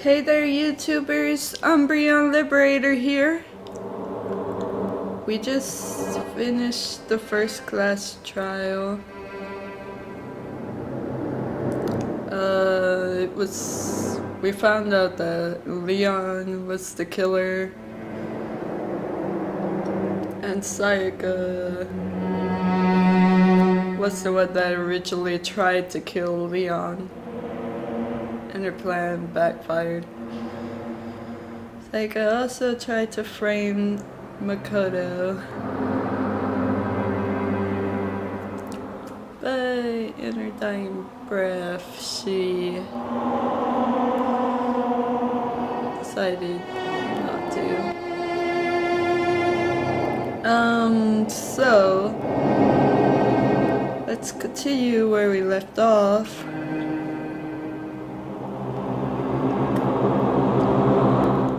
Hey there YouTubers, UmbreonLiberator here. We just finished the first class trial. We found out that Leon was the killer and Sayaka was the one that originally tried to kill Leon. And her plan backfired. Sayaka also tried to frame Makoto, but in her dying breath, she decided not to. So let's continue where we left off.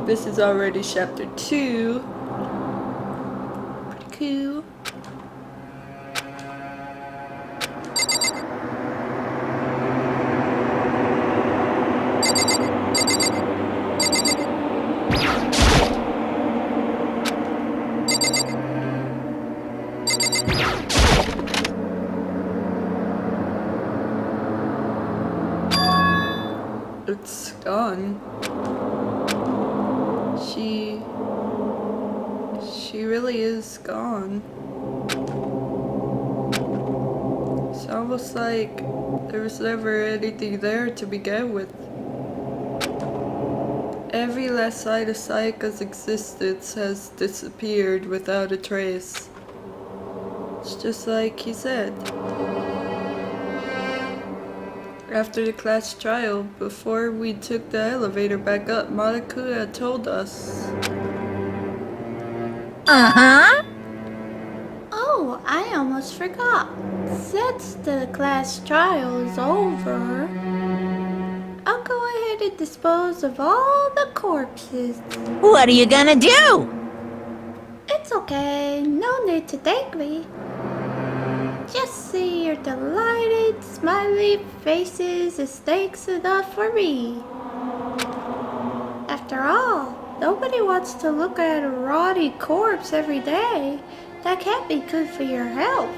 This is already chapter 2. Pretty cool. It's gone. She really is gone. It's almost like there was never anything there to begin with. Every last sight of Sayaka's existence has disappeared without a trace. It's just like he said. After the class trial, before we took the elevator back up, Marukuya told us. Oh, I almost forgot. Since the class trial is over, I'll go ahead and dispose of all the corpses. What are you gonna do? It's okay, no need to thank me. Just see your delighted, smiley faces is thanks enough for me. After all, nobody wants to look at a rotty corpse every day. That can't be good for your health.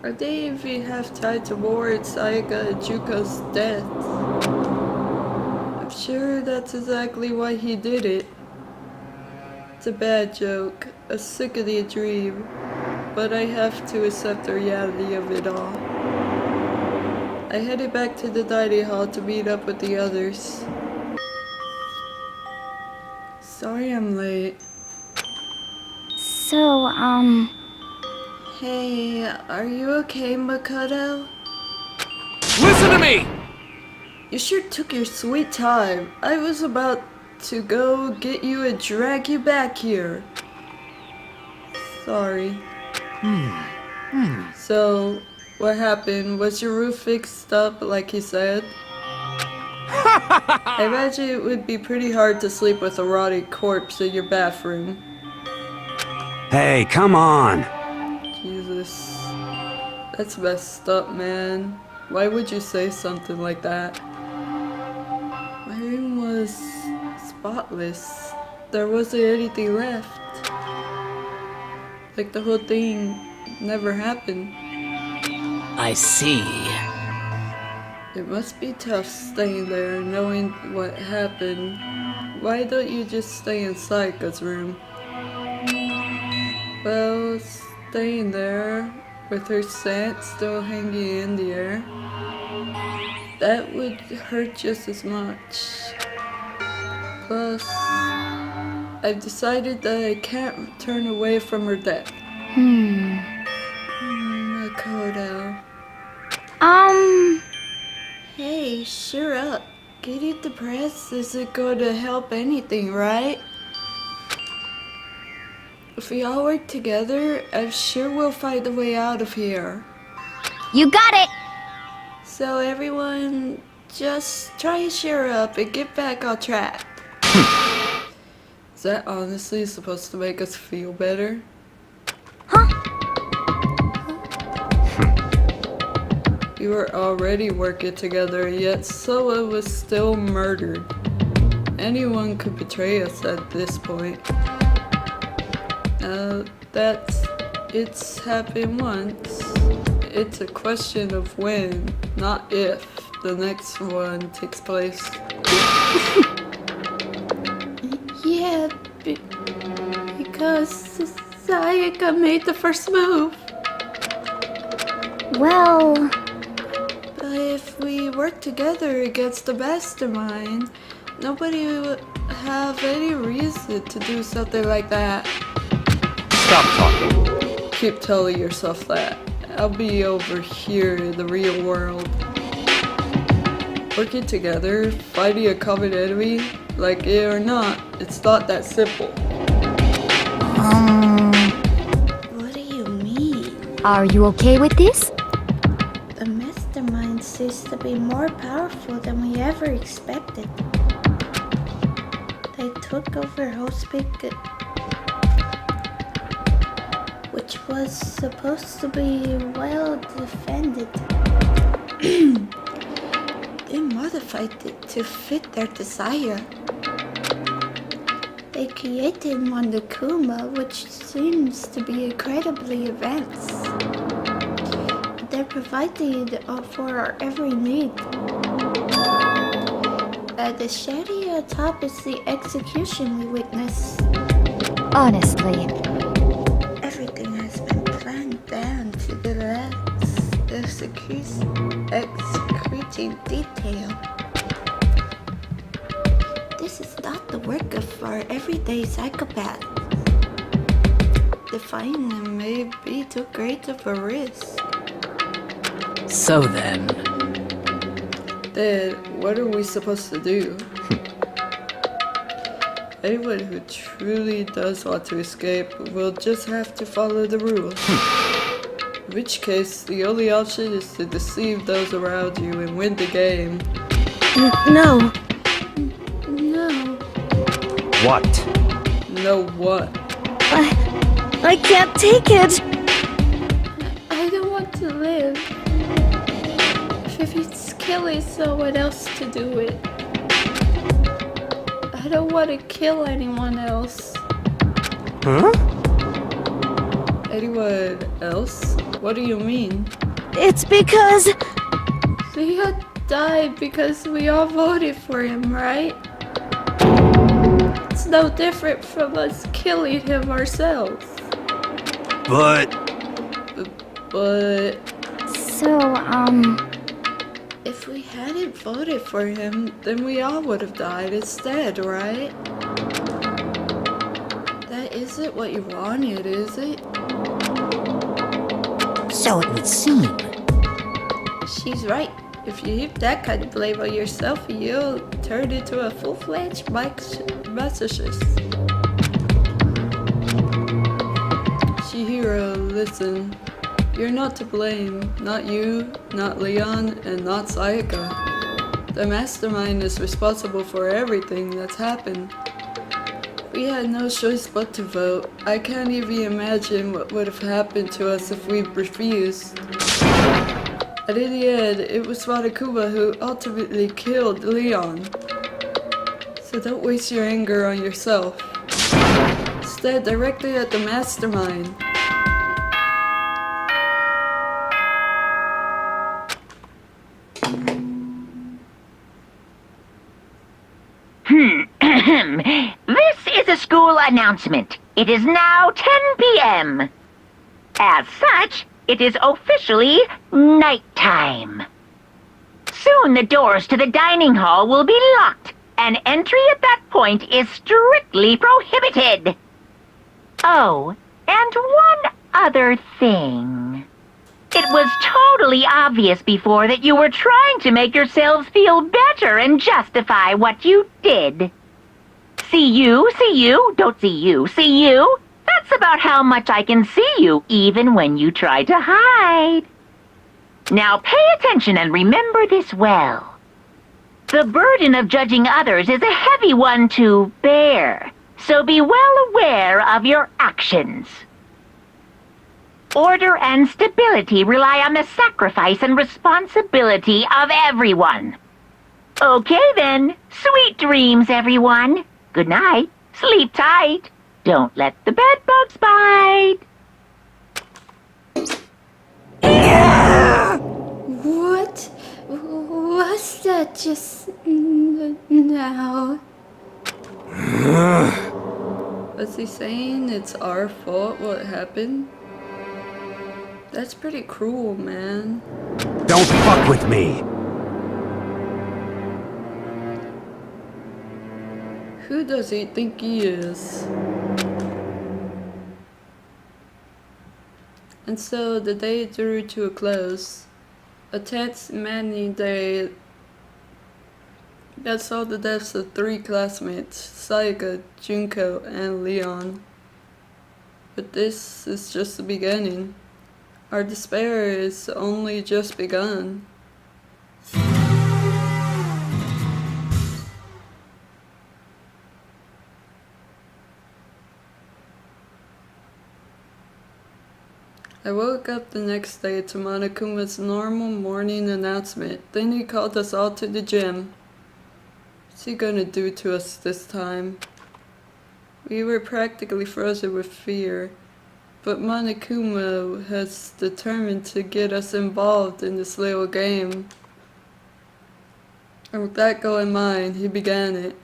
I didn't even have time to mourn Sayaka and Juko's death. I'm sure that's exactly why he did it. It's a bad joke, a sickening dream, but I have to accept the reality of it all. I headed back to the dining hall to meet up with the others. Sorry I'm late. So, Hey, are you okay, Makoto? Listen to me! You sure took your sweet time. I was about to go get you and drag you back here. Sorry. So, what happened? Was your roof fixed up like he said? I imagine it would be pretty hard to sleep with a rotting corpse in your bathroom. Hey, come on! Jesus. That's messed up, man. Why would you say something like that? My room was spotless. There wasn't anything left. Like the whole thing never happened. I see. It must be tough staying there, knowing what happened. Why don't you just stay in Sayaka's room? Well, staying there, with her scent still hanging in the air, that would hurt just as much. Plus, I've decided that I can't turn away from her death. Makoto. Hey, cheer up. Getting depressed isn't going to help anything, right? If we all work together, I'm sure we'll find a way out of here. you got it! So everyone, just try and cheer up and get back on track. Is that honestly supposed to make us feel better? Huh? You were already working together, yet Soa was still murdered. Anyone could betray us at this point. It's happened once. It's a question of when, not if, the next one takes place. Yeah, because Sayaka made the first move. Well, But if we work together against the mastermind, nobody would have any reason to do something like that. Stop talking. Keep telling yourself that. I'll be over here in the real world. Working together, fighting a common enemy, like it or not, it's not that simple. What do you mean? are you okay with this? The mastermind seems to be more powerful than we ever expected. They took over Hospic, which was supposed to be well defended. They modified it to fit their desire. They created Monokuma, which seems to be incredibly advanced. They're provided for our every need. The Sharia top is the execution we witnessed. Honestly, Everything has been planned down to the last executing detail. This is not the work of our everyday psychopath. Defying them may be too great of a risk. So then, Then, what are we supposed to do? Anyone who truly does want to escape will just have to follow the rules. In which case, the only option is to deceive those around you and win the game. no. No. what? Know what? I can't take it. I don't want to live. If it's killing someone else to do it. I don't want to kill anyone else. Huh? Anyone else? What do you mean? It's because Leo died because we all voted for him, right? It's no different from us killing him ourselves. But But so, if we hadn't voted for him, then we all would have died instead, right? That isn't what you wanted, is it? so it would seem. She's right. If you heap that kind of blame on yourself, you'll turn into a full-fledged masochist. Chihiro, listen. You're not to blame. Not you, not Leon, and not Sayaka. The mastermind is responsible for everything that's happened. We had no choice but to vote. I can't even imagine what would have happened to us if we refused. And in the end, it was Monokuma who ultimately killed Leon. So don't waste your anger on yourself. Instead, direct it at the mastermind. This is a school announcement. It is now 10 p.m. As such, it is officially nighttime. Soon the doors to the dining hall will be locked, and entry at that point is strictly prohibited. Oh, and one other thing. It was totally obvious before that you were trying to make yourselves feel better and justify what you did. See you, don't see you, see you. That's about how much I can see you, even when you try to hide. Now pay attention and remember this well. The burden of judging others is a heavy one to bear, so be well aware of your actions. Order and stability rely on the sacrifice and responsibility of everyone. Okay then, sweet dreams, everyone. Good night. Sleep tight. Don't let the bed bugs bite. What was that just now? Was he saying it's our fault what happened? That's pretty cruel, man. Don't fuck with me! Who does he think he is? And so the day drew to a close. A tense, maddening day that saw the deaths of 3 classmates, Sayaka, Junko, and Leon. But this is just the beginning. Our despair is only just begun. I woke up the next day to Monokuma's normal morning announcement. Then he called us all to the gym. What's he gonna do to us this time? We were practically frozen with fear, but Monokuma has determined to get us involved in this little game. And with that goal in mind, he began it.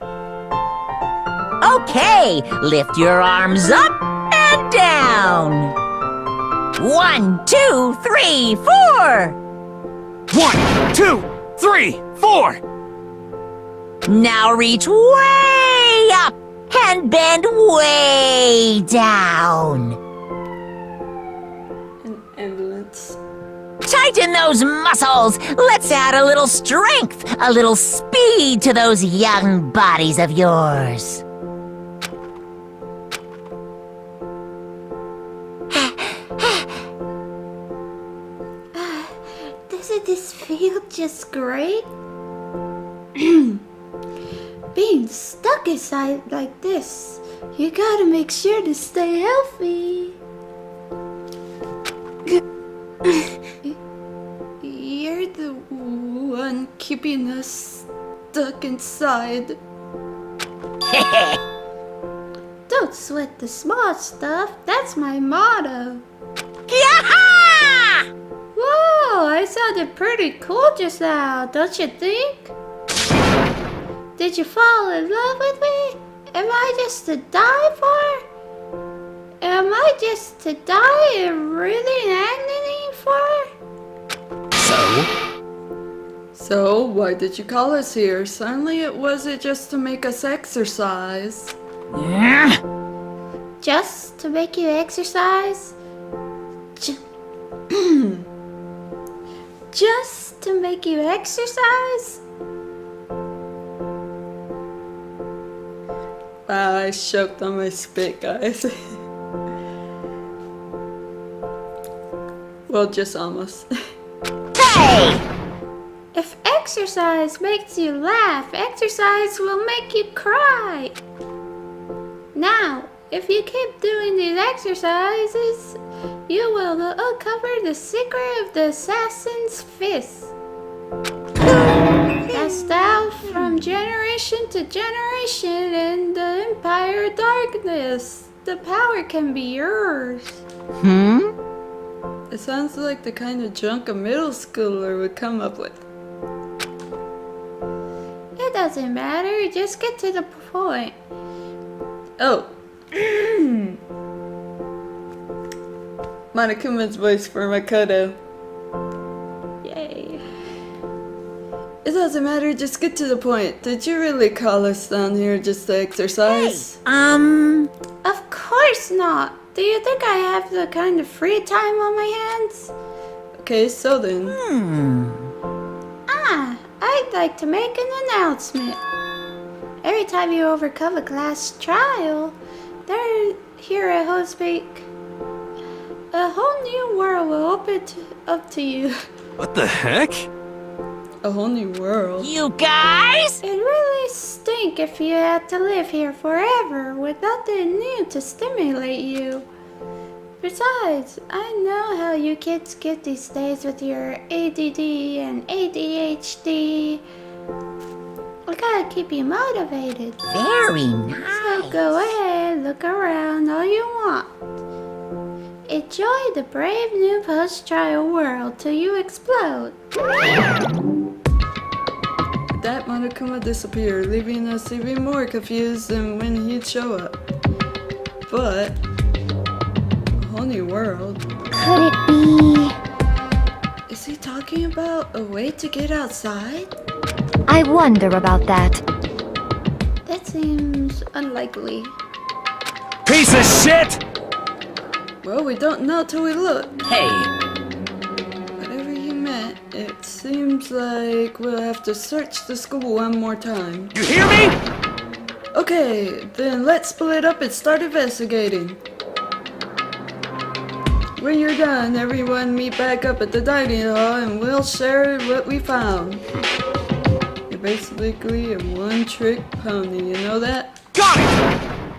Okay, lift your arms up and down. 1, 2, 3, 4. 1, 2, 3, 4! Now reach way up and bend way down. An ambulance. Tighten those muscles. Let's add a little strength, a little speed to those young bodies of yours. Doesn't this feel just great? Being stuck inside like this, you gotta make sure to stay healthy. You're the one keeping us stuck inside. Don't sweat the small stuff, that's my motto. Yaha! Whoa, I sounded pretty cool just now, don't you think? Did you fall in love with me? Am I just to die for? Am I just to die and really agony for? So, why did you call us here? Certainly it wasn't just to make us exercise. Just to make you exercise? Just to make you exercise? I choked on my spit, guys. Well, just almost. Hey! If exercise makes you laugh, exercise will make you cry. Now, if you keep doing these exercises, you will uncover the secret of the assassin's fist. Passed down from generation to generation in the Empire of Darkness. The power can be yours. It sounds like the kind of junk a middle schooler would come up with. It doesn't matter, just get to the point. Oh. Monokuma's voice for Makoto. Yay. It doesn't matter, just get to the point. Did you really call us down here just to exercise? Of course not. Do you think I have the kind of free time on my hands? Okay, so then. I'd like to make an announcement. Every time you overcome a class trial, they're here at Hospake. A whole new world will open up to you. What the heck? A whole new world. You guys? It'd really stink if you had to live here forever with nothing new to stimulate you. Besides, I know how you kids get these days with your ADD and ADHD. I gotta keep you motivated. Very So nice. go ahead, look around all you want. Enjoy the brave new post-trial world till you explode. That Monokuma disappeared, leaving us even more confused than when he'd show up. But a whole new world. Could it be? Is he talking about a way to get outside? I wonder about that. That seems unlikely. Piece of shit! Well, we don't know till we look. Hey! Whatever you meant, it seems like we'll have to search the school one more time. You hear me? Okay, then let's split up and start investigating. When you're done, everyone meet back up at the dining hall and we'll share what we found. You're basically a one-trick pony, you know that? Got it!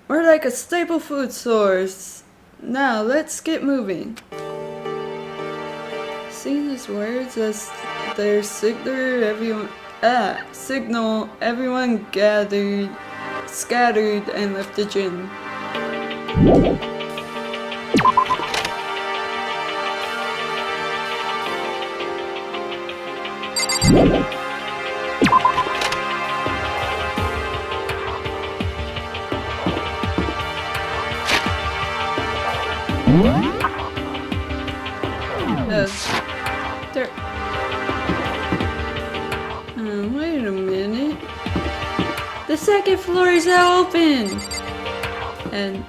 We're like a staple food source. Now, let's get moving. Seeing his words as their signal, everyone scattered and left the gym. Wait a minute. The second floor is now open! And...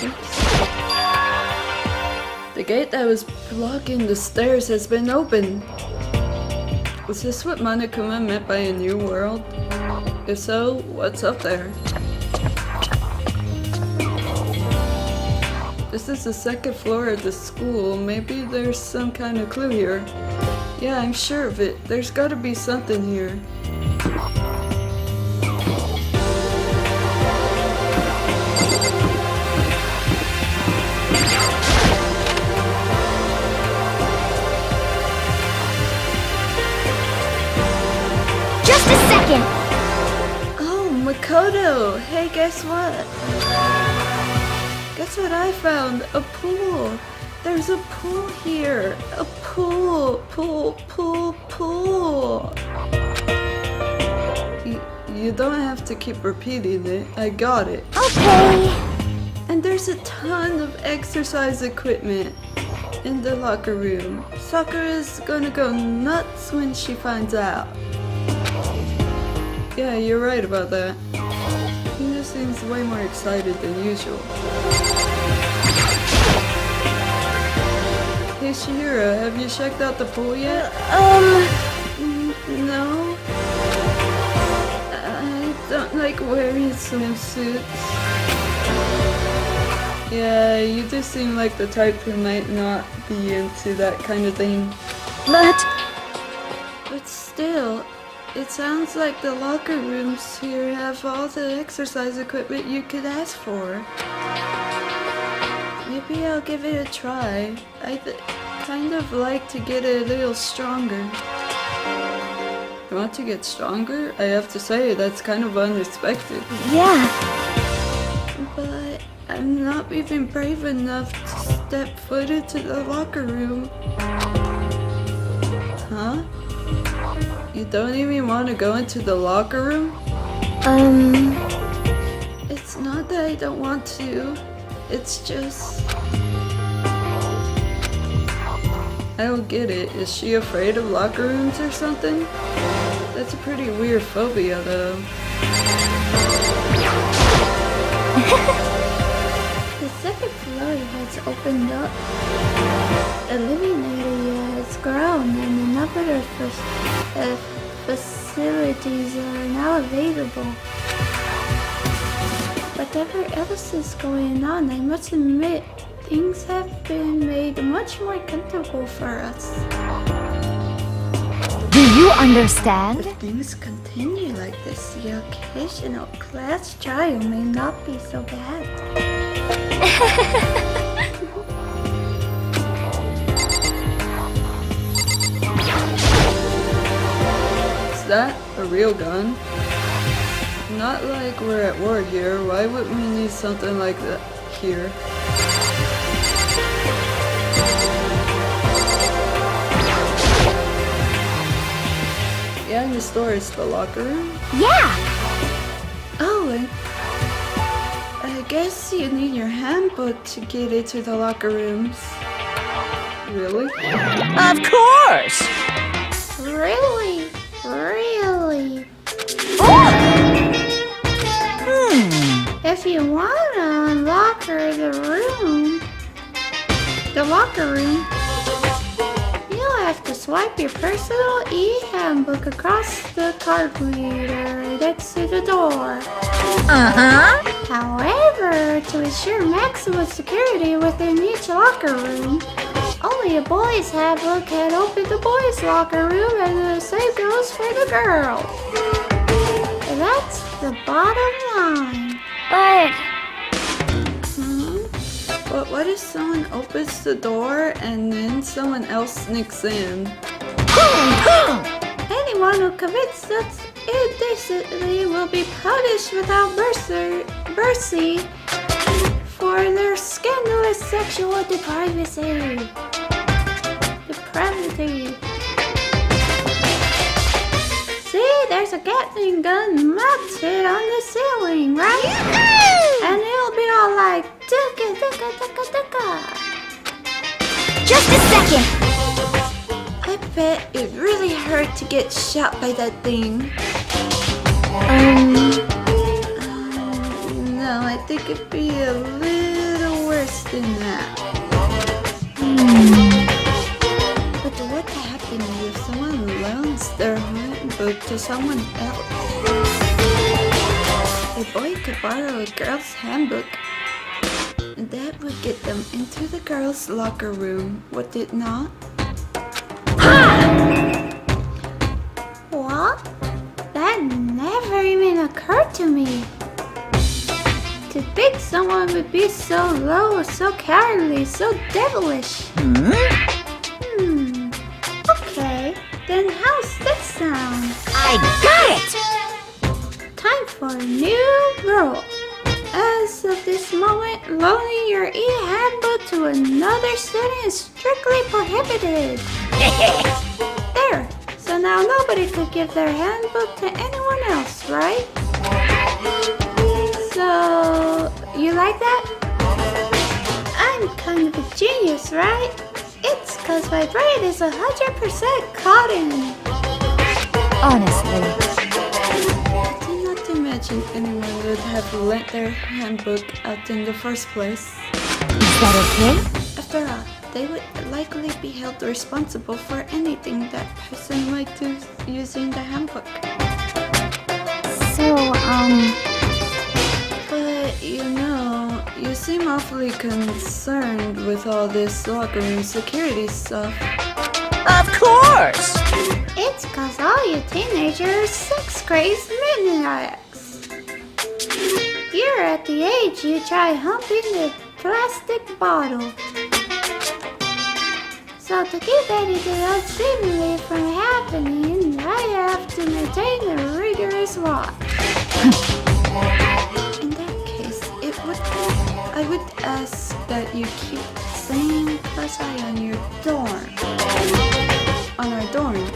oops. The gate that was blocking the stairs has been opened. Was this what Monokuma meant by a new world? If so, what's up there? This is the second floor of the school. Maybe there's some kind of clue here. Yeah, I'm sure of it. There's gotta be something here. Just a second! Oh, Makoto! Hey, guess what? Guess what I found? A pool! There's a pool here! A pool! Pool! You don't have to keep repeating it. I got it. Okay. And there's a ton of exercise equipment in the locker room. Sakura's gonna go nuts when she finds out. Yeah, you're right about that. He just seems way more excited than usual. Hey Shihira, have you checked out the pool yet? No. I don't like wearing swimsuits. Yeah, you do seem like the type who might not be into that kind of thing. But still, it sounds like the locker rooms here have all the exercise equipment you could ask for. Maybe I'll give it a try. I kind of like to get a little stronger. You want to get stronger? I have to say, that's kind of unexpected. yeah, But I'm not even brave enough to step foot into the locker room. Huh? You don't even want to go into the locker room? It's not that I don't want to. It's just... I don't get it. Is she afraid of locker rooms or something? That's a pretty weird phobia, though. The second floor has opened up. The living area has grown and a number of facilities are now available. Whatever else is going on, I must admit, things have been made much more comfortable for us. do you understand? If things continue like this, the occasional class trial may not be so bad. real gun. Not like we're at war here. Why would we need something like that here? Yeah, in the store is the locker room. Yeah! Oh, and I guess you need your handbook to get into the locker rooms. Really? Of course! Really? Really? If you want to unlock the locker room, you'll have to swipe your personal e-handbook across the card reader next to the door. Uh-huh. However, to ensure maximum security within each locker room, only a boys' handbook can open the boys' locker room, and the same goes for the girls. And that's the bottom line. But But what if someone opens the door and then someone else sneaks in? Anyone who commits such indecency will be punished without mercy for their scandalous sexual depravity. See, there's a Gatling gun mounted on the ceiling, right? And it'll be all like, ducka, ducka, ducka, ducka. just a second. I bet it really hurt to get shot by that thing. No, I think it'd be a little worse than that. But what happens if someone loans their handbook to someone else? A boy could borrow a girl's handbook, and that would get them into the girls' locker room, would it not? What? That never even occurred to me. To think someone would be so low, so cowardly, so devilish. Okay, then how's this sound? I got it! Time for a new rule. As of this moment, loaning your e-handbook to another student is strictly prohibited. There. So now nobody could give their handbook to anyone else, right? So, you like that? I'm kind of a genius, right? It's cause my brain is 100% cotton. Honestly. I do not imagine anyone would have lent their handbook out in the first place. Is that okay? After all, they would likely be held responsible for anything that person might do using the handbook. So, But, you seem awfully concerned with all this locker room security stuff. Of course! It's cause all you teenagers sex-crazed maniacs. You're at the age you try humping the plastic bottle. So to keep anything unseemly from happening, I have to maintain a rigorous watch. In that case, I would ask that you keep staying close eye on your dorm. On our dorm.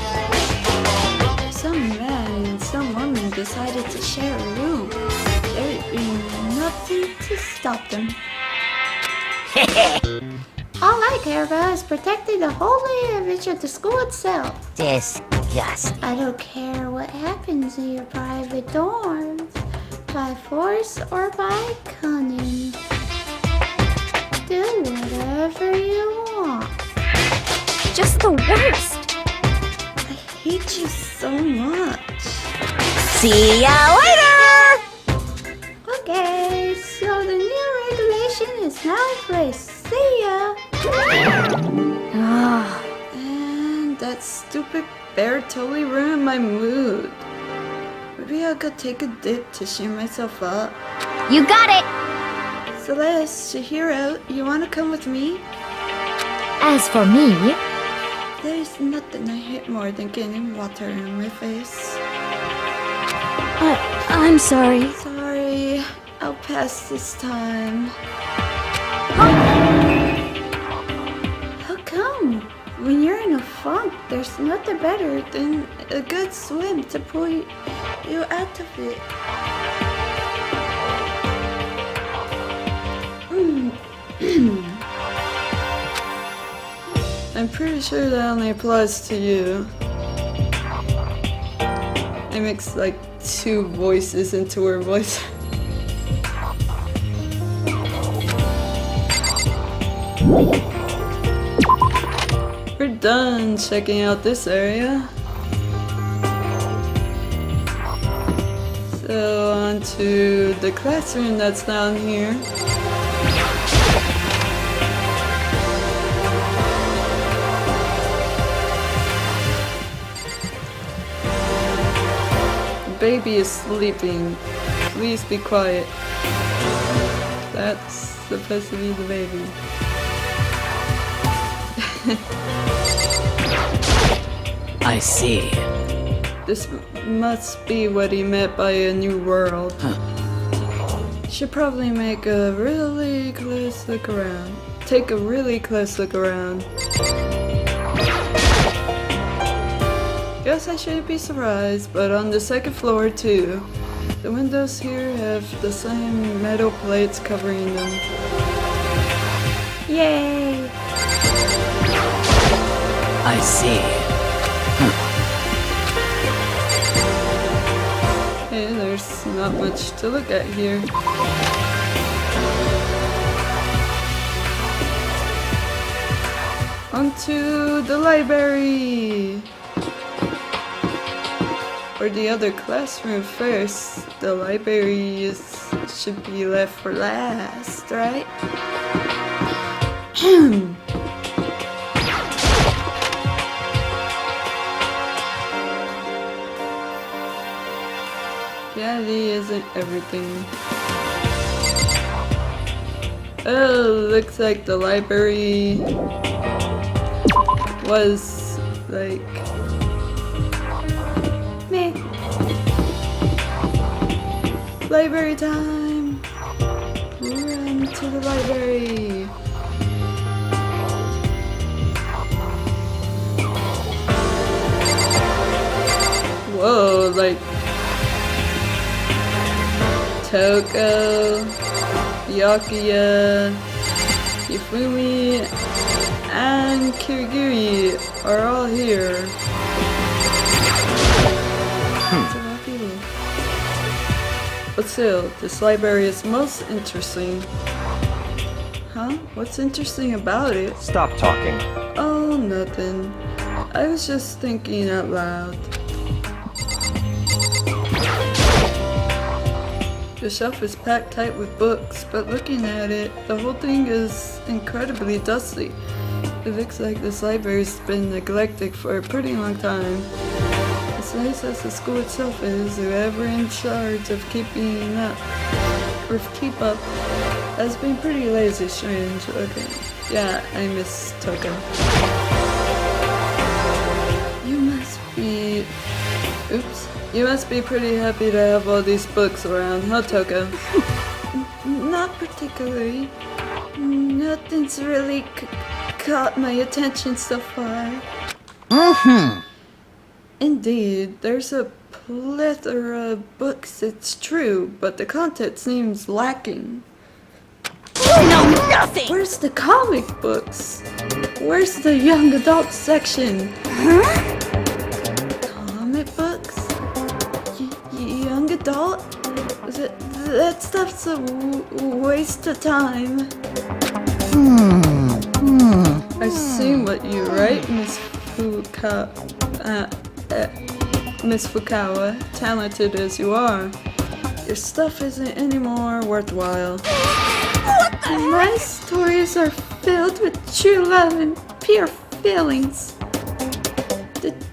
Some man and some woman decided to share a room. There would be nothing to stop them. All I care about is protecting the holy image of the school itself. Disgusting. I don't care what happens in your private dorms, by force or by cunning. Do whatever you want. just the worst. I hate you so much. See ya later! Okay, so the new regulation is now in place. See ya! Ah, And that stupid bear totally ruined my mood. Maybe I'll go take a dip to cheer myself up. you got it! Celeste, Chihiro, you wanna come with me? As for me, There's nothing I hate more than getting water in my face. I'm sorry. Sorry, I'll pass this time. How come? When you're in a funk, there's nothing better than a good swim to pull you out of it. I'm pretty sure that only applies to you. I mixed like 2 voices into her voice. We're done checking out this area. So on to the classroom that's down here. The baby is sleeping. Please be quiet. That's supposed to be the baby. I see. This must be what he meant by a new world. Should probably make a really close look around. Take a really close look around. Guess I shouldn't be surprised, but on the second floor too. The windows here have the same metal plates covering them. Yay! I see. Hey, there's not much to look at here. Onto the library! Or the other classroom first. The library should be left for last, right? Candy isn't everything. Oh, looks like the library was like Meh. library time. Run to the library. Whoa, like Toko, Byakuya, Hifumi, and Kirigiri are all here. That's a lot of people. But still, this library is most interesting. Huh? What's interesting about it? Stop talking. Oh, nothing. I was just thinking out loud. The shelf is packed tight with books, but looking at it, the whole thing is incredibly dusty. It looks like this library's been neglected for a pretty long time. As nice as the school itself is, whoever in charge of keep up has been pretty lazy, strange. Okay. Yeah, I miss Toko. You must be... Oops. You must be pretty happy to have all these books around, huh, Toko? Not particularly. Nothing's really caught my attention so far. Indeed, there's a plethora of books, it's true, but the content seems lacking. No, nothing! Where's the comic books? Where's the young adult section? Comic books? Young adult? That stuff's a waste of time. I see what you write, Miss Fukawa, talented as you are. Your stuff isn't any more worthwhile. My stories are filled with true love and pure feelings.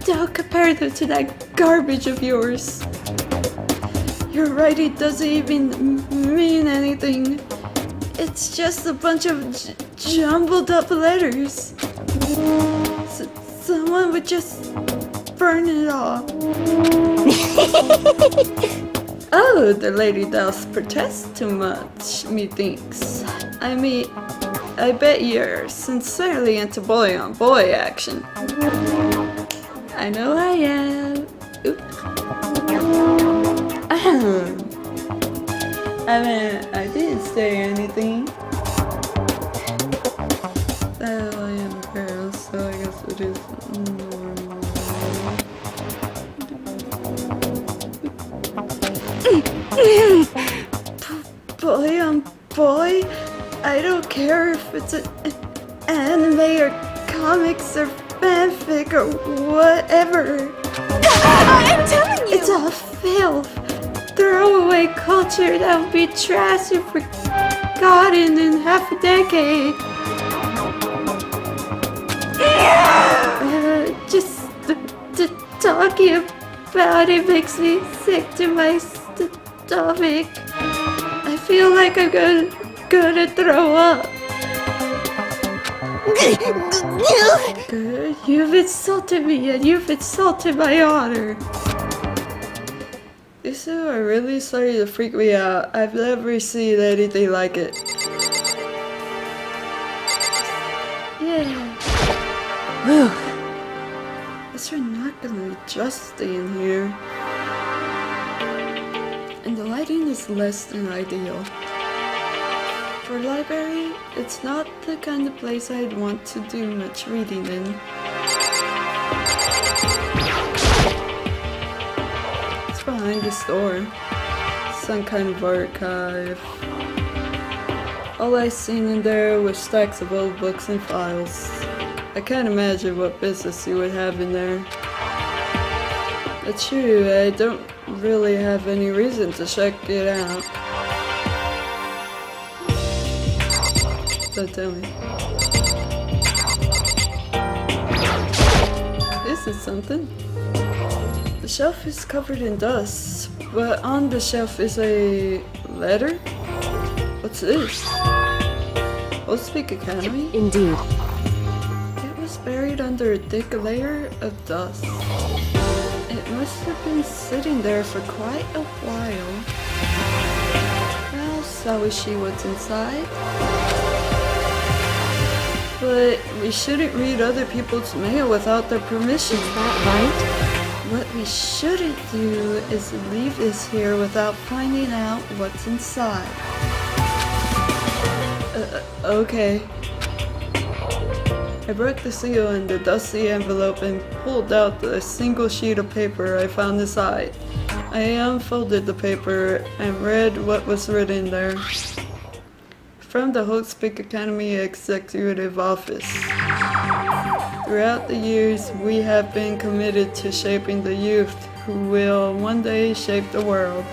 Don't compare them to that garbage of yours. Your writing doesn't even mean anything. It's just a bunch of jumbled up letters. Someone would just burn it all. Oh, the lady does protest too much, methinks. I bet you're sincerely into boy-on-boy action. I know I am. Oops. I didn't say anything. Oh, I am a girl, so I guess it is normal. Boy on boy? I don't care if it's an anime or comics or fanfic or whatever. I'm telling you! It's all filth. Throwaway culture that will be trashed and forgotten in half a decade. Just talking about it makes me sick to my stomach. I feel like I'm gonna throw up. You've insulted me and you've insulted my honor. These two are really starting to freak me out. I've never seen anything like it. Yeah. Guess we're not gonna just stay in here. And the lighting is less than ideal. For a library, it's not the kind of place I'd want to do much reading in. It's behind this door. Some kind of archive. All I seen in there was stacks of old books and files. I can't imagine what business you would have in there. That's true, I don't really have any reason to check it out. Don't tell me. This is something. The shelf is covered in dust, but on the shelf is a letter? What's this? Old Speak Academy? Indeed. It was buried under a thick layer of dust. It must have been sitting there for quite a while. Well, so is she what's inside? But we shouldn't read other people's mail without their permission. Is that right? What we shouldn't do is leave this here without finding out what's inside. Okay. I broke the seal in the dusty envelope and pulled out the single sheet of paper I found inside. I unfolded the paper and read what was written there. From the Hope Speak Academy Executive Office. Throughout the years, we have been committed to shaping the youth who will one day shape the world.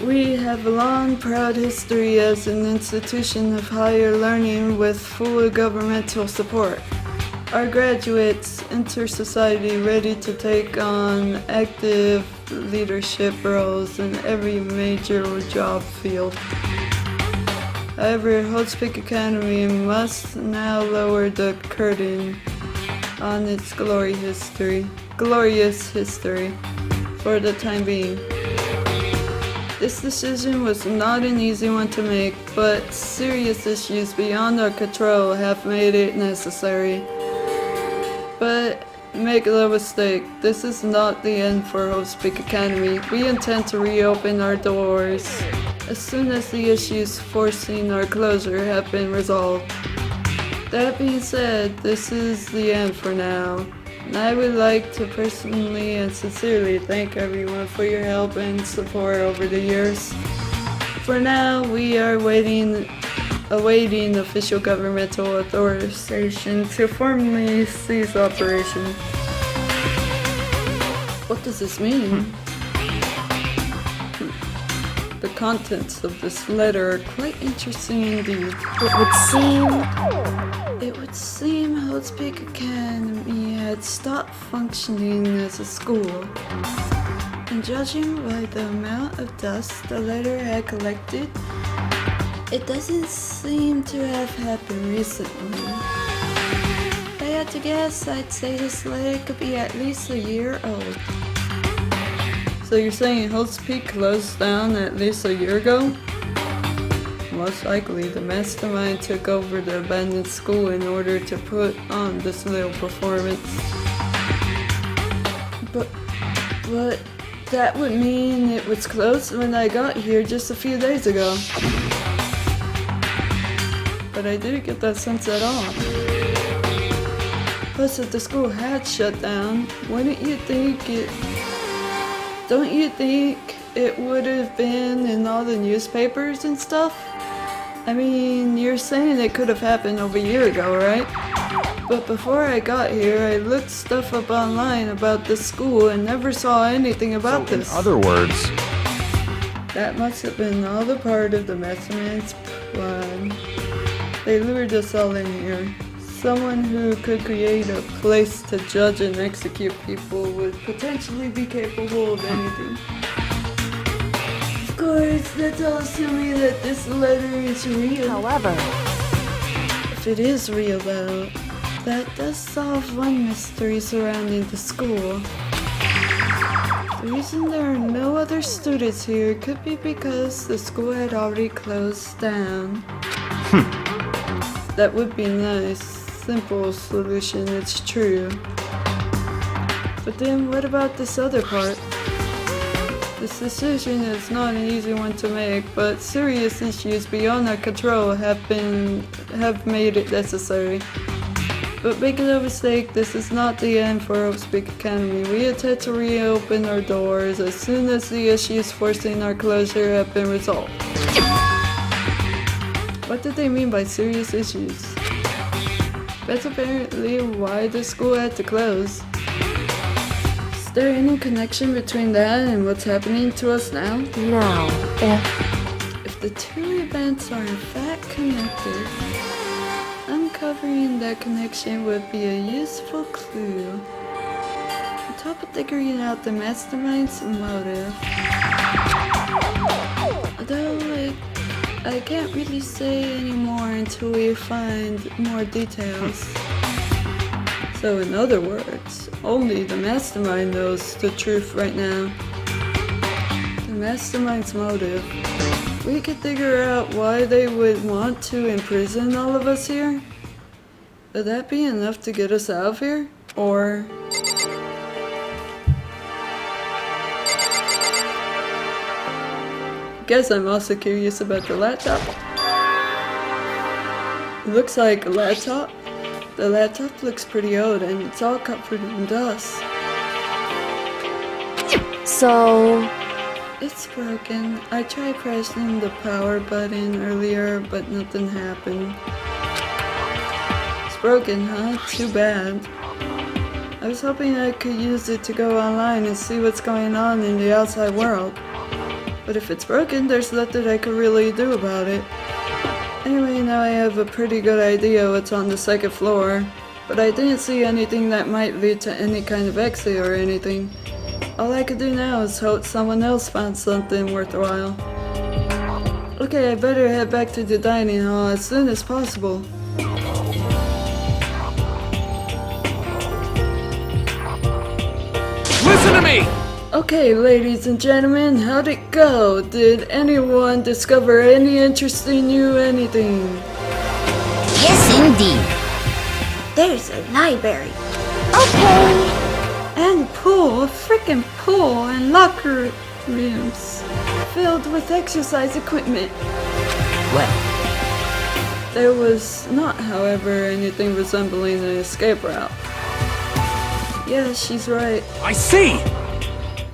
We have a long, proud history as an institution of higher learning with full governmental support. Our graduates enter society ready to take on active leadership roles in every major job field. However, Hope Speak Academy must now lower the curtain on its glorious history for the time being. This decision was not an easy one to make, but serious issues beyond our control have made it necessary. But make no mistake, this is not the end for Hope Speak Academy. We intend to reopen our doors as soon as the issues forcing our closure have been resolved. That being said, this is the end for now. And I would like to personally and sincerely thank everyone for your help and support over the years. For now, we are awaiting official governmental authorization to formally cease operation. What does this mean? The contents of this letter are quite interesting indeed. It would seem Hope Speak Academy had stopped functioning as a school. And judging by the amount of dust the letter had collected, it doesn't seem to have happened recently. If I had to guess, I'd say this letter could be at least a year old. So you're saying Holt's Peak closed down at least a year ago? Most likely, the mastermind took over the abandoned school in order to put on this little performance. But that would mean it was closed when I got here just a few days ago. But I didn't get that sense at all. Plus, if the school had shut down, don't you think it would have been in all the newspapers and stuff? I mean, you're saying it could have happened over a year ago, right? But before I got here, I looked stuff up online about the school and never saw anything about this. In other words, That must have been all the part of the mastermind's plan. They lured us all in here. Someone who could create a place to judge and execute people would potentially be capable of anything. Of course, that's all assuming that this letter is real. However, If it is real though, that does solve one mystery surrounding the school. The reason there are no other students here could be because the school had already closed down. That would be nice. Simple solution, it's true. But then what about this other part? This decision is not an easy one to make, but serious issues beyond our control have made it necessary. But make no mistake, this is not the end for Hope's Peak Academy. We intend to reopen our doors as soon as the issues forcing our closure have been resolved. What did they mean by serious issues? That's apparently why the school had to close. Is there any connection between that and what's happening to us now? now, If the two events are in fact connected, uncovering that connection would be a useful clue. On top of figuring out the mastermind's motive. Although I can't really say anymore until we find more details. So in other words, only the mastermind knows the truth right now. The mastermind's motive. We could figure out why they would want to imprison all of us here. Would that be enough to get us out of here? Or... Guess I'm also curious about the laptop. It looks like a laptop. The laptop looks pretty old and it's all covered in dust. so It's broken. I tried pressing the power button earlier, but nothing happened. It's broken, huh? Too bad. I was hoping I could use it to go online and see what's going on in the outside world. But if it's broken, there's nothing I could really do about it. Anyway, now I have a pretty good idea what's on the second floor. But I didn't see anything that might lead to any kind of exit or anything. All I could do now is hope someone else found something worthwhile. Okay, I better head back to the dining hall as soon as possible. listen to me! Okay, ladies and gentlemen, how'd it go? Did anyone discover any interesting new anything? Yes, indeed. There's a library. okay. And pool, a freaking pool and locker rooms filled with exercise equipment. Well, There was not, however, anything resembling an escape route. Yeah, she's right. I see!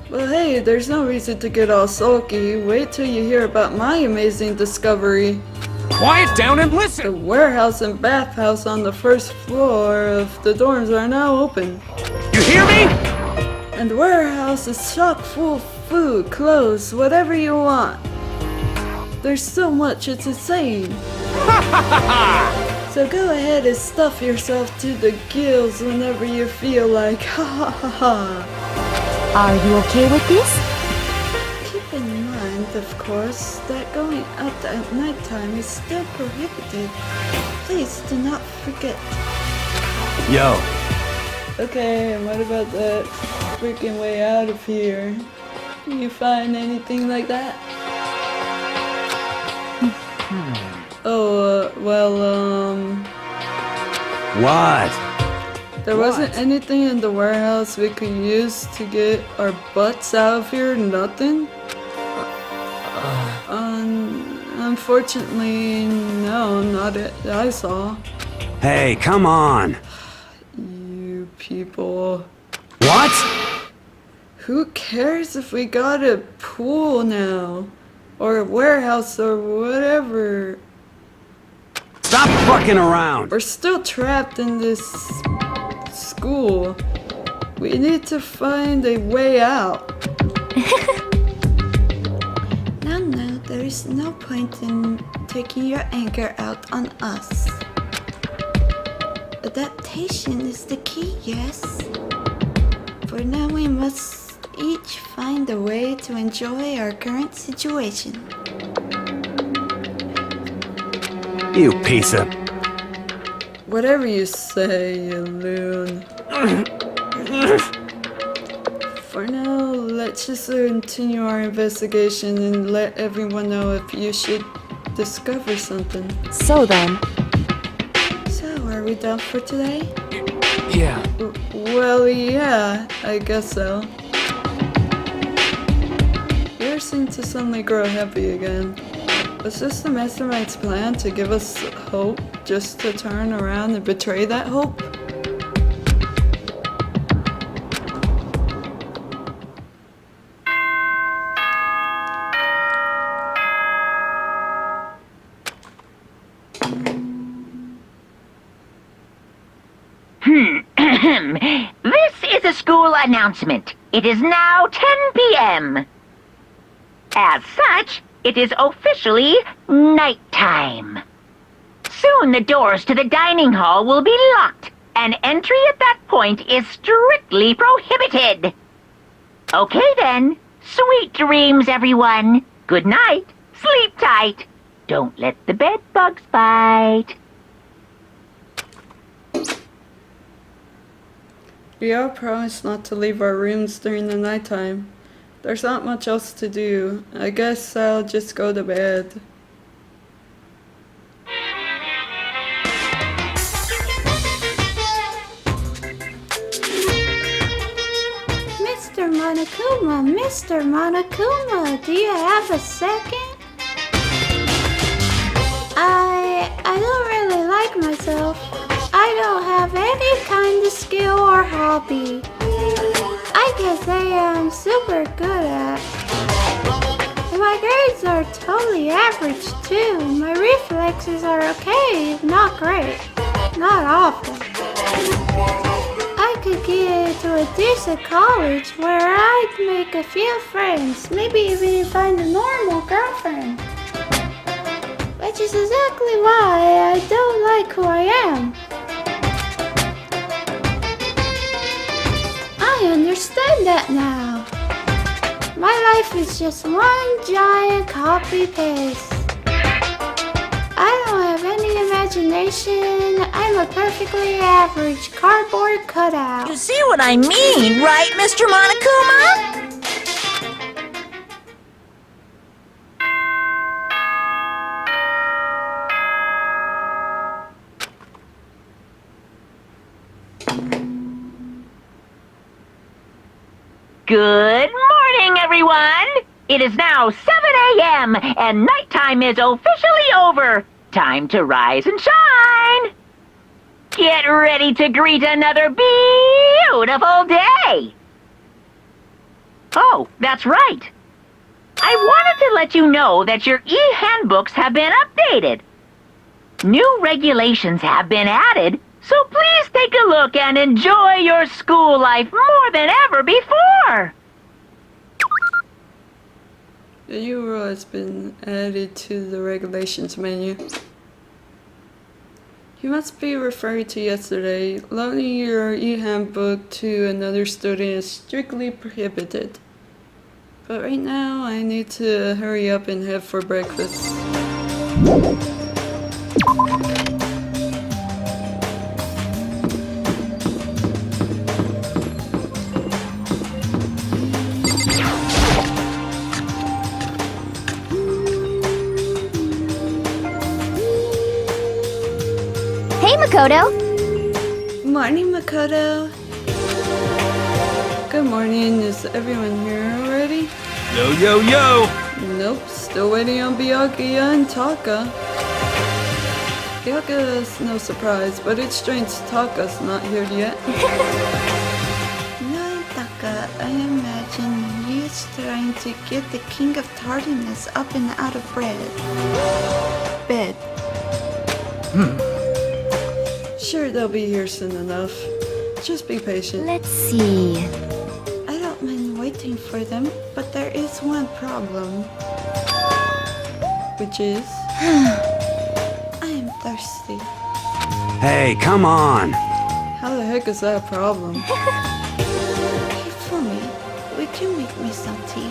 Well, hey, there's no reason to get all sulky. Wait till you hear about my amazing discovery. Quiet down and The listen! warehouse and bathhouse on the first floor of the dorms are now open. You hear me? And the warehouse is chock full of food, clothes, whatever you want. There's so much, it's insane. So go ahead and stuff yourself to the gills whenever you feel like, ha ha ha ha. Are you okay with this? Keep in mind, of course, that going out at nighttime is still prohibited. Please do not forget. Yo, Okay, and what about that freaking way out of here? You find anything like that? Oh, What? there wasn't anything in the warehouse we could use to get our butts out of here, nothing? Unfortunately, no, not it I saw. Hey, come on. You people. What? Who cares if we got a pool now? Or a warehouse or whatever. Stop fucking around. We're still trapped in this school. We need to find a way out. No, there is no point in taking your anger out on us. Adaptation is the key, yes? For now, we must each find a way to enjoy our current situation. You piece of... Whatever you say, you loon. For now, let's just continue our investigation and let everyone know if you should discover something. So then, So, are we done for today? Yeah. Well, yeah, I guess so. Yours seemed to suddenly grow happy again. Was this the mastermind's plan to give us hope, just to turn around and betray that hope? This is a school announcement. It is now 10 p.m. As such, it is officially nighttime. Soon the doors to the dining hall will be locked, and entry at that point is strictly prohibited. Okay then, sweet dreams, everyone. Good night. Sleep tight. Don't let the bed bugs bite. We all promised not to leave our rooms during the nighttime. There's not much else to do. I guess I'll just go to bed. Mr. Monokuma, do you have a second? I don't really like myself. I don't have any kind of skill or hobby. I can say I'm super good at. And my grades are totally average too. My reflexes are okay, not great. Not awful. I could get to a decent college where I'd make a few friends, maybe even find a normal girlfriend. Which is exactly why I don't like who I am. I understand that now. My life is just one giant copy-paste. I don't have any imagination. I'm a perfectly average cardboard cutout. You see what I mean, right, Mr. Monokuma? Good morning, everyone! It is now 7 a.m. and nighttime is officially over. Time to rise and shine! Get ready to greet another beautiful day! Oh, that's right. I wanted to let you know that your e-handbooks have been updated. New regulations have been added, so please take a look and enjoy your school life more than ever before. The new rule has been added to the regulations menu. You must be referred to yesterday. Loaning your e-handbook to another student is strictly prohibited. But right now, I need to hurry up and head for breakfast. Makoto. Morning, Makoto. Good morning. Is everyone here already? Yo, yo, yo! Nope. Still waiting on Byakuya and Taka. Byakuya's no surprise, but it's strange Taka's not here yet. No, Taka, I imagine you're trying to get the king of tardiness up and out of bed. Sure, they'll be here soon enough. Just be patient. Let's see. I don't mind waiting for them, but there is one problem. Which is? I am thirsty. Hey, come on! How the heck is that a problem? Hey, Fumi, would you make me some tea?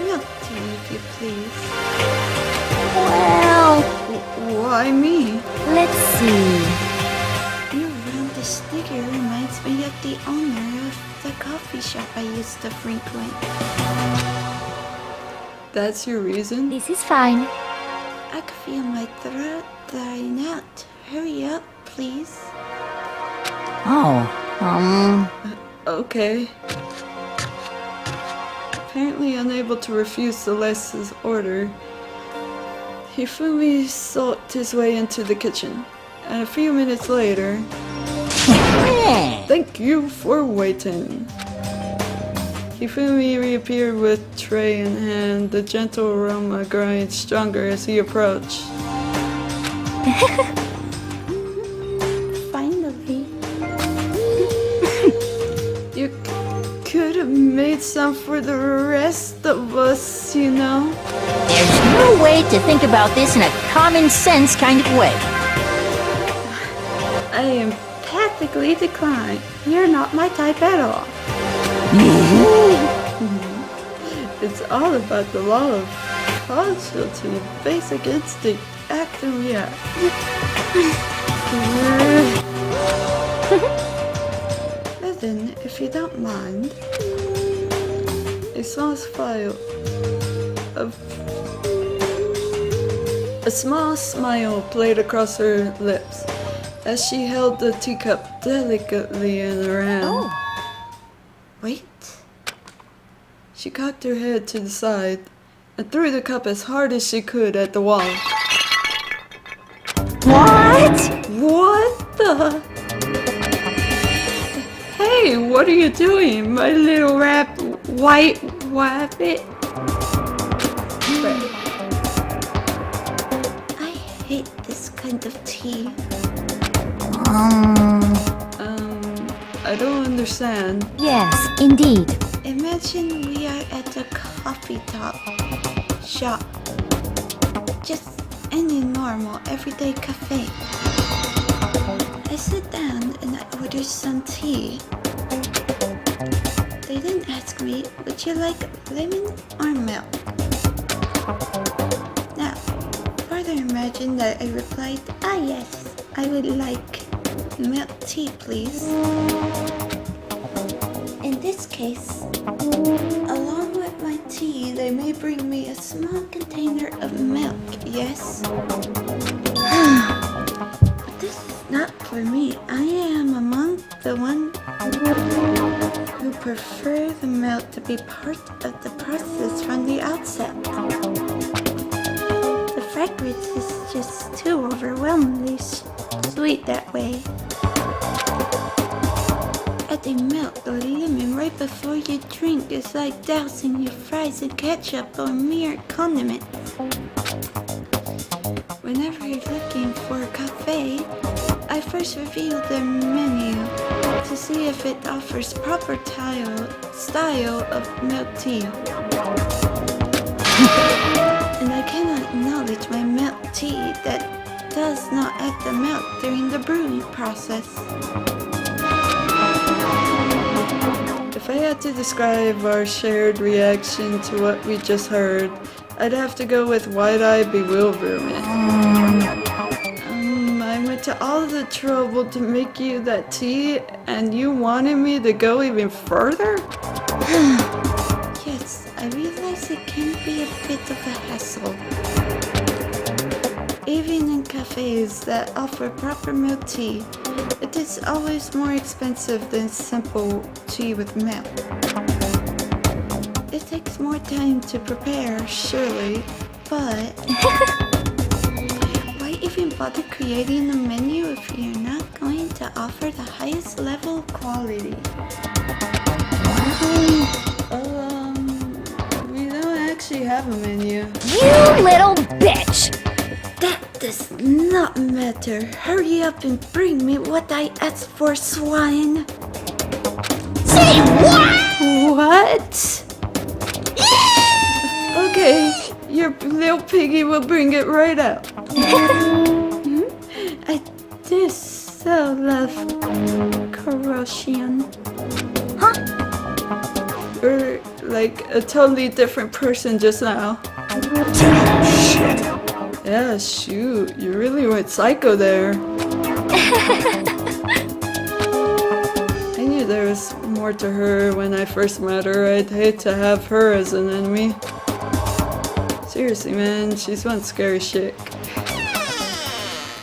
Milk tea, if you please. Well, Why me? let's see. Your roundish sticker reminds me of the owner of the coffee shop I used to frequent. That's your reason? This is fine. I can feel my throat drying out. Hurry up, please. Oh, Okay. Apparently unable to refuse Celeste's order, Hifumi sulked his way into the kitchen, and a few minutes later, thank you for waiting. Hifumi reappeared with tray in hand, the gentle aroma growing stronger as he approached. Finally. You could have made some for the rest of us, you know? there's no way to think about this in a common sense kind of way. I emphatically decline. You're not my type at all. It's all about the law of causality, basic instinct, act and react. Well then, if you don't mind, a small smile played across her lips as she held the teacup delicately in her hand. Wait. She cocked her head to the side and threw the cup as hard as she could at the wall. What? What the? Hey, what are you doing, my little white rabbit? I hate this kind of tea. I don't understand. Yes, indeed. Imagine we are at a coffee shop. Just any normal, everyday cafe. I sit down and I order some tea. They then ask me, would you like lemon or milk? Now, further imagine that I replied, yes, I would like milk tea, please. In this case, along with my tea, they may bring me a small container of milk, yes? This is not for me. I am among the ones who prefer the milk to be part of the process from the outset. The fragrance is just too overwhelmingly sweet that way. Adding milk or lemon right before you drink is like dousing your fries in ketchup or mere condiments. Whenever you're looking for a cafe, I first review their menu to see if it offers proper style of milk tea. And I cannot acknowledge my milk tea that does not add the milk during the brewing process. If I had to describe our shared reaction to what we just heard, I'd have to go with wide-eyed bewilderment. I went to all the trouble to make you that tea, and you wanted me to go even further? Yes, I realize sometimes it can be a bit of a hassle. Even in cafes that offer proper milk tea, it is always more expensive than simple tea with milk. It takes more time to prepare, surely, but why even bother creating a menu if you're not going to offer the highest level of quality? We don't actually have a menu. You little bitch! That does not matter. Hurry up and bring me what I asked for, swine. Say what? What? Okay, your little piggy will bring it right out. I do so love corrosion. You're like a totally different person just now. Shit. Yeah, shoot, you really went psycho there. I knew there was more to her when I first met her. I'd hate to have her as an enemy. Seriously, man, she's one scary chick.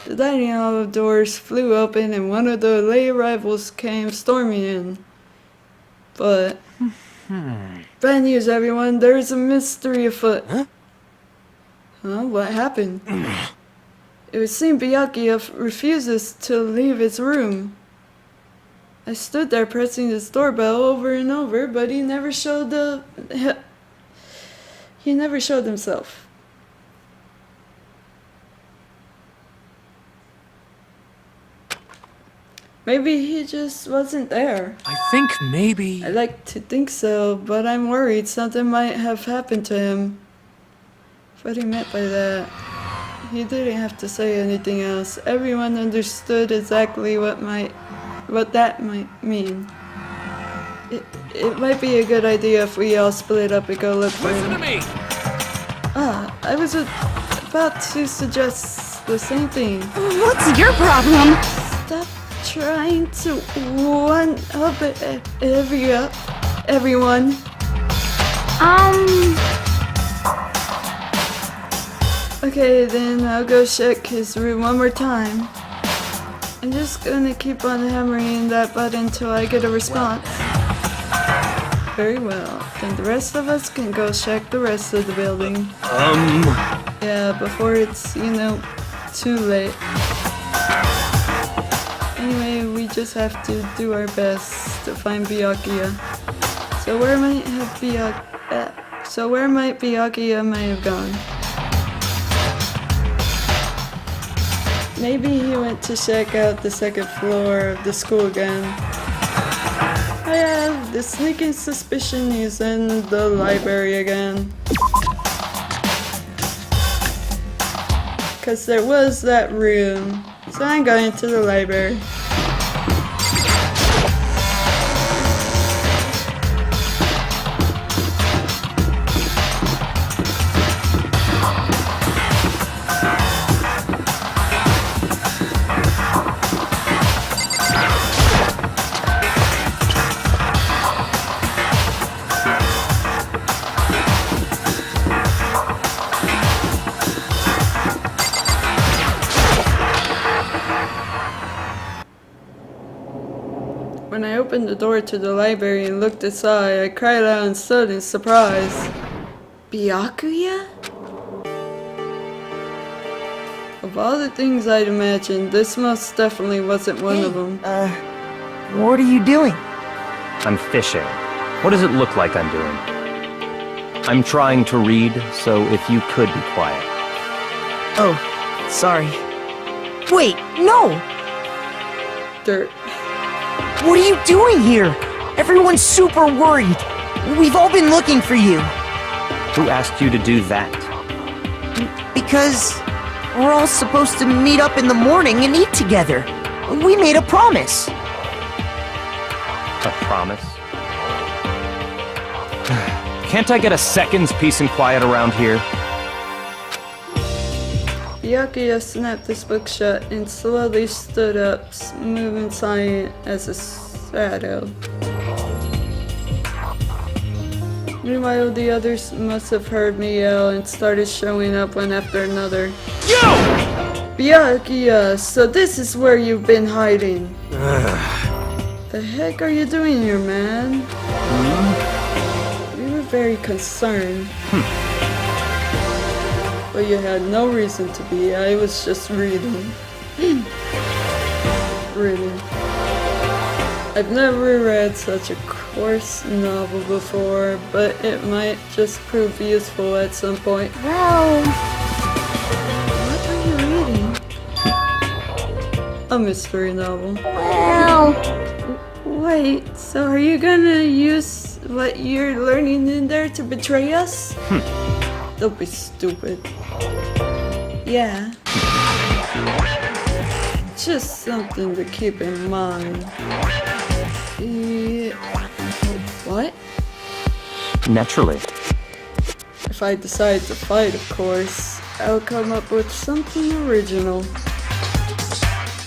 The dining hall doors flew open and one of the late arrivals came storming in. But bad news, everyone. There is a mystery afoot. Huh? What happened? It would seem Byakuya refuses to leave his room. I stood there pressing his doorbell over and over, but he never showed himself. Maybe he just wasn't there. I think maybe... I like to think so, but I'm worried something might have happened to him. What he meant by that. He didn't have to say anything else. Everyone understood exactly what that might mean. It might be a good idea if we all split up and go look for him. Listen to me! I was about to suggest the same thing. What's your problem? Stop trying to one up Everyone. Okay, then I'll go check his room one more time. I'm just gonna keep on hammering that button until I get a response. Very well. Then the rest of us can go check the rest of the building. Yeah, before it's, too late. Anyway, we just have to do our best to find Byakuya. So where might Byakuya have gone? Maybe he went to check out the second floor of the school again. I have the sneaking suspicion he's in the library again. Cause there was that room, so I'm going to the library. When I opened the door to the library and looked inside, I cried out in sudden surprise. Byakuya? Of all the things I'd imagined, this most definitely wasn't one of them. What are you doing? I'm fishing. What does it look like I'm doing? I'm trying to read, so if you could be quiet. Oh, sorry. Wait, no! Dirt. What are you doing here? Everyone's super worried. We've all been looking for you. Who asked you to do that? Because we're all supposed to meet up in the morning and eat together. We made a promise. A promise? Can't I get a second's peace and quiet around here? Byakuya snapped his book shut and slowly stood up, moving silent as a shadow. Meanwhile, the others must have heard me yell and started showing up one after another. Yo! Byakuya, so this is where you've been hiding. The heck are you doing here, man? We were very concerned. But you had no reason to be. I was just reading. Really. I've never read such a coarse novel before, but it might just prove useful at some point. Well, What are you reading? A mystery novel. well, Wait, so are you gonna use what you're learning in there to betray us? Don't be stupid. Yeah. Just something to keep in mind. What? Naturally. If I decide to fight, of course, I'll come up with something original.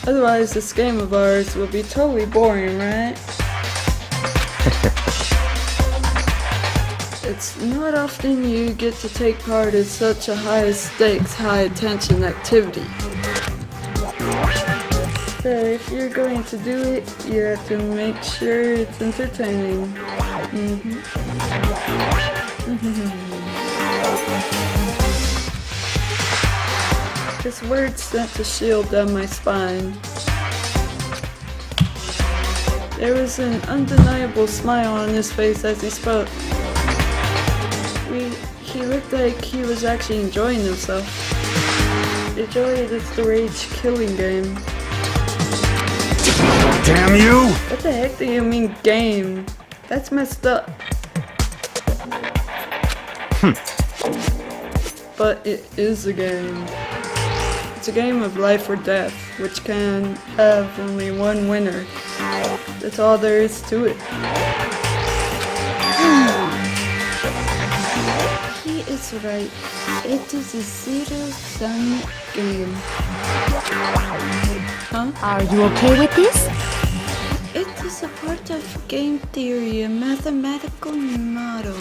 Otherwise, this game of ours will be totally boring, right? It's not often you get to take part in such a high-stakes, high-attention activity. So if you're going to do it, you have to make sure it's entertaining. This word sent a shield down my spine. There was an undeniable smile on his face as he spoke. He looked like he was actually enjoying himself. The joy is the rage killing game. Damn you! What the heck do you mean game? That's messed up. But it is a game. It's a game of life or death, which can have only one winner. That's all there is to it. He is right. It is a zero-sum game. Huh? are you okay with this? It is a part of game theory, a mathematical model.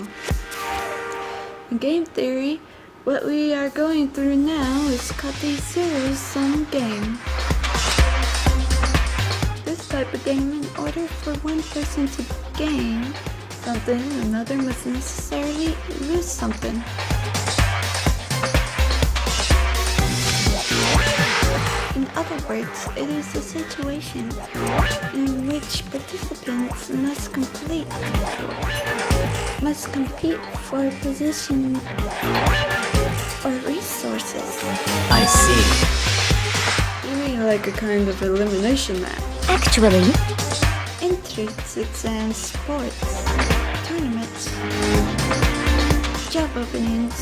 In game theory, what we are going through now is called the zero-sum game. This type of game, in order for one person to gain something, another must necessarily lose something. In other words, it is a situation in which participants must compete for position or resources. I see. You mean like a kind of elimination match? Actually, Entrance exams, sports, tournaments, job openings.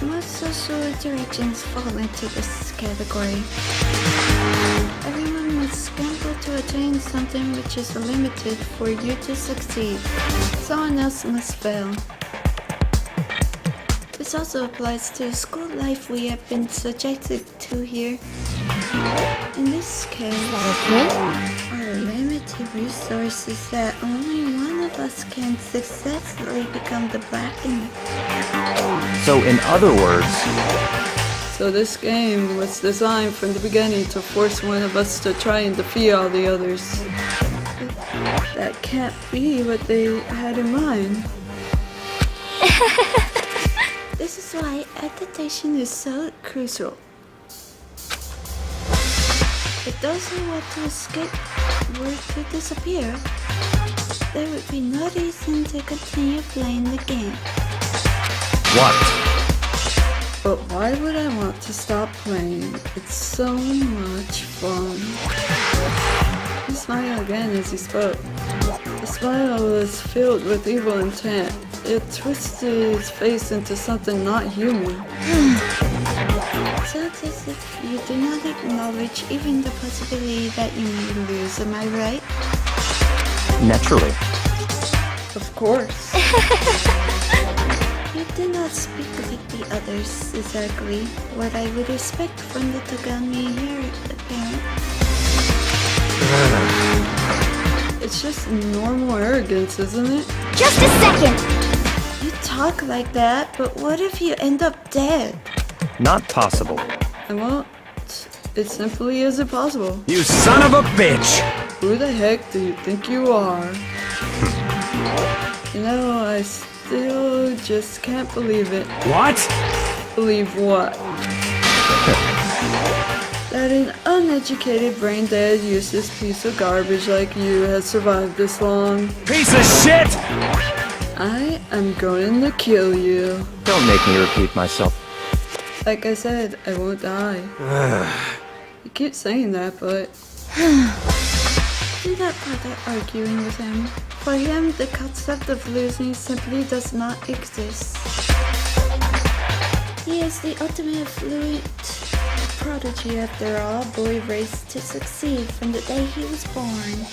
Most social interactions fall into this category. Everyone must scramble to attain something which is limited for you to succeed. Someone else must fail. This also applies to school life we have been subjected to here. In this case, our limited resources that only one of us can successfully become the black in the... So in other words, So this game was designed from the beginning to force one of us to try and defeat all the others. That can't be what they had in mind. This is why adaptation is so crucial. If those who want to escape were to disappear, there would be no reason to continue playing the game. what? But why would I want to stop playing? It's so much fun. He smiled again as he spoke. The smile was filled with evil intent. It twisted his face into something not human. Sounds as if you do not acknowledge even the possibility that you may lose, am I right? Naturally. Of course. You do not speak like the others, exactly what I would expect from the Togami heir apparent. It's just normal arrogance, isn't it? just a second. You talk like that, but what if you end up dead? Not possible. I won't. It simply isn't possible. You son of a bitch! Who the heck do you think you are? You know, I still just can't believe it. What? Believe what? That an uneducated, brain-dead, useless piece of garbage like you has survived this long. Piece of shit! I am going to kill you. Don't make me repeat myself. Like I said, I won't die. You keep saying that, but... Do not bother arguing with him. For him, the concept of losing simply does not exist. He is the ultimate fluent prodigy after all, boy raised to succeed from the day he was born.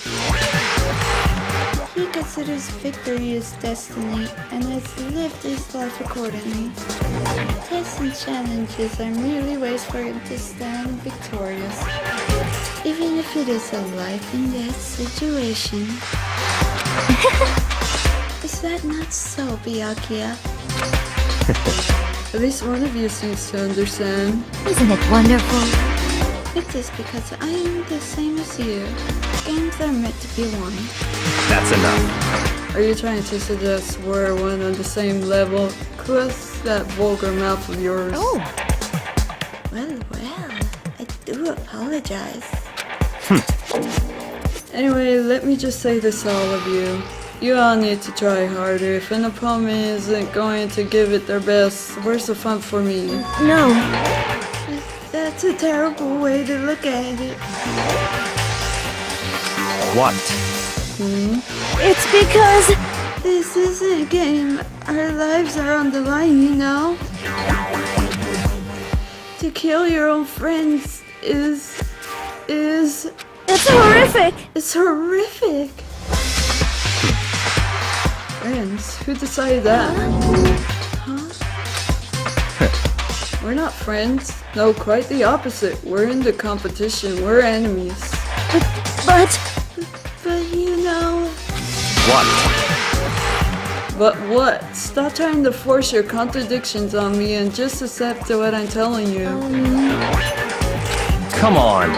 He considers victory his destiny and has lived his life accordingly. Tests and challenges are merely ways for him to stand victorious, even if it is a life and death situation. Is that not so, Byakuya? At least one of you seems to understand. Isn't it wonderful? It is because I am the same as you. Games are meant to be won. That's enough. Are you trying to suggest we're one on the same level? Close that vulgar mouth of yours. Oh! Well, I do apologize. Anyway, let me just say this to all of you. You all need to try harder. If an opponent isn't going to give it their best, where's the fun for me? No. That's a terrible way to look at it. What? It's because... This isn't a game. Our lives are on the line, you know? To kill your own friends is... It's horrific! It's horrific! Friends? Who decided that? Huh? We're not friends. No, quite the opposite. We're in the competition. We're enemies. But you know... What? But what? Stop trying to force your contradictions on me and just accept what I'm telling you. Come on.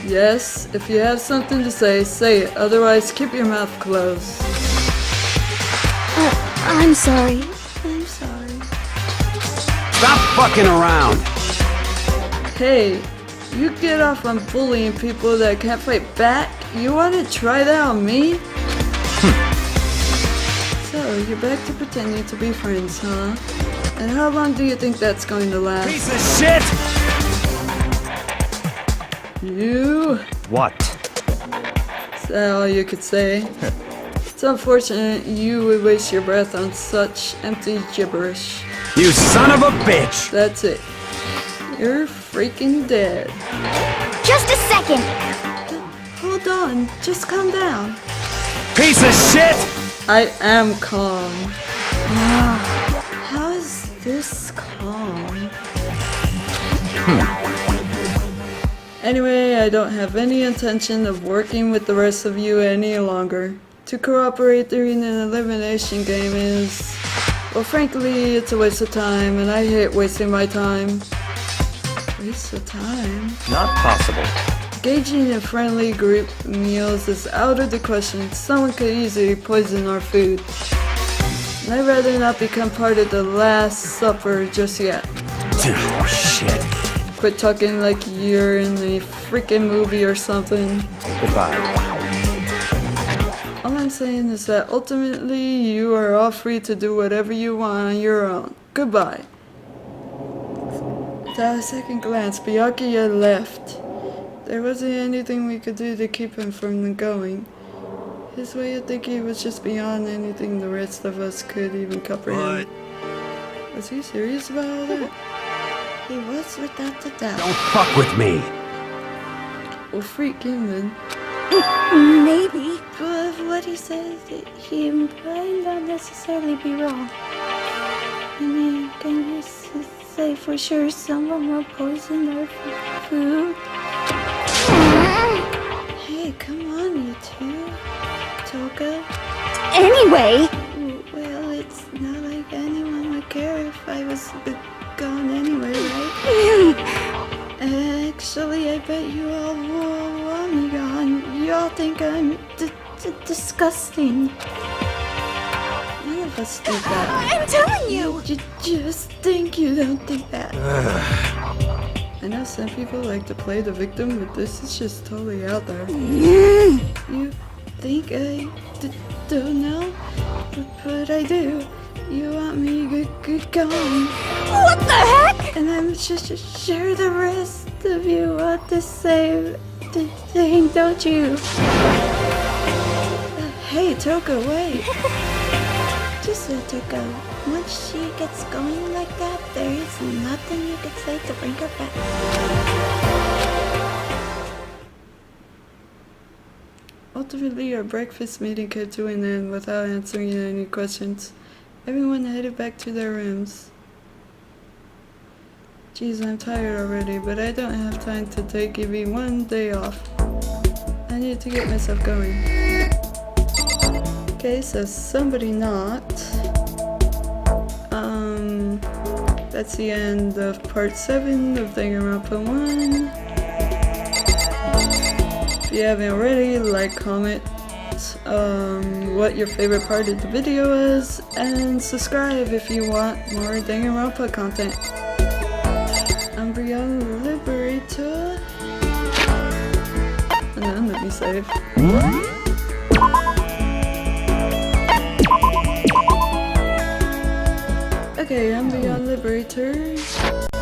Yes, if you have something to say it. Otherwise, keep your mouth closed. I'm sorry. I'm sorry. Stop fucking around! Hey, you get off on bullying people that can't fight back? You want to try that on me? So, you're back to pretending to be friends, huh? And how long do you think that's going to last? Piece of shit! You? What? Is that all you could say? It's unfortunate you would waste your breath on such empty gibberish. You son of a bitch! That's it. You're freaking dead. Just a second! Hold on, just calm down. Piece of shit! I am calm. How is this calm? Anyway, I don't have any intention of working with the rest of you any longer. To cooperate during an elimination game is... well, frankly, it's a waste of time, and I hate wasting my time. Waste of time? Not possible. Engaging in friendly group meals is out of the question. Someone could easily poison our food. And I'd rather not become part of the Last Supper just yet. Shit. Quit talking like you're in a freaking movie or something. Goodbye. All I'm saying is that ultimately you are all free to do whatever you want on your own. Goodbye. Without a second glance, Byakuya left. There wasn't anything we could do to keep him from going. His way of thinking was just beyond anything the rest of us could even comprehend. Was he serious about all that? He was without a doubt. Don't fuck with me! Well, freak him then. Maybe. But what he said, he might not necessarily be wrong. I mean, can you say for sure someone will poison our food? Hey, come on, you two. Toga? Anyway, Well, it's not like anyone care if I was gone anyway, right? Actually, I bet you all want me gone. You all think I'm disgusting. None of us think that. I'm telling you! You just think you don't think that. I know some people like to play the victim, but this is just totally out there. You think I don't know? But I do. You want me gone. What the heck? And I'm sure the rest of you want the same thing, don't you? Hey, Toka, wait. Just let her go. Once she gets going like that, there is nothing you can say to bring her back. Ultimately, our breakfast meeting came to an end without answering any questions. Everyone headed back to their rooms. Geez, I'm tired already, but I don't have time to take even one day off. I need to get myself going. Okay, so somebody knocked. That's the end of part 7 of Danganronpa 1. If you haven't already, like, comment what your favorite part of the video is, and subscribe if you want more Danganronpa content. UmbreonLiberator. And then let me save. Okay, UmbreonLiberator.